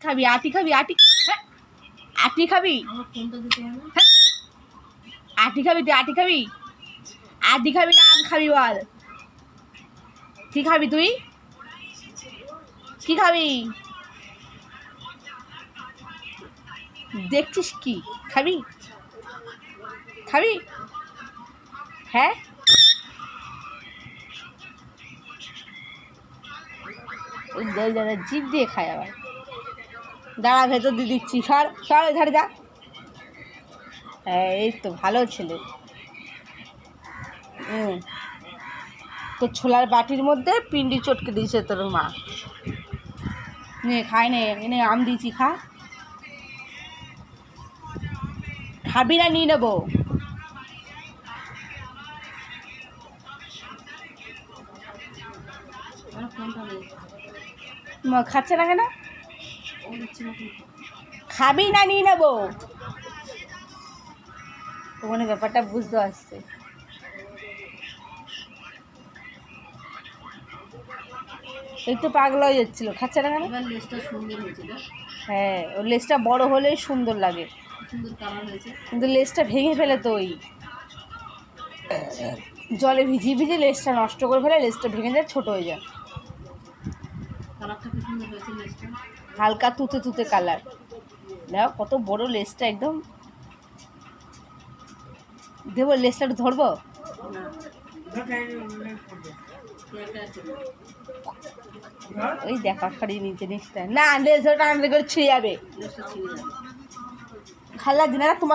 খাবি আটি খাবি আটি, হ্যাঁ আটি খাবি, হ্যাঁ আটি খাবি, তুই আটি খাবি, আটি খাবি না আম খাবি বল, কি খাবি তুই, কি খাবি, দেখছিস কি খাবি, খাবি, হ্যাঁ জিভ দিয়ে খায় আবার, দাঁড়া ভেতর দিয়ে দিচ্ছি, সর সর ধারে যা, হ্যাঁ এই তো ভালো ছেলে। তো ছোলার বাটির মধ্যে পিন্ডি চটকে দিয়েছে তোর মা, নে খায় নে, এনে আম দিয়েছি খা, খাবি না নিয়ে নেবো, খাচ্ছে না কেন, খাবি না নিয়ে নেবো, ওখানে ব্যাপারটা বুঝতে পারছে। একটু পাগলা হয়ে যাচ্ছিল, খাচ্ছে না কেন, হ্যাঁ ওর লেজটা বড় হলেই সুন্দর লাগে, কিন্তু লেজটা ভেঙে ফেলে তো, ওই জলে ভিজিয়ে ভিজিয়ে লেজটা নষ্ট করে ফেলে, লেজটা ভেঙে যায়, ছোট হয়ে যায়, হালকা তুতে তুতে কালার, দেখো কত বড় লেজটা, একদম দেবো লেজটা একটু ধরবো, ওই দেখা খাড়িয়ে নিচে নিচটা না, লেজ ওটা আনলে করে ছিঁড়ে যাবে, ভাল লাগছে না তোমার।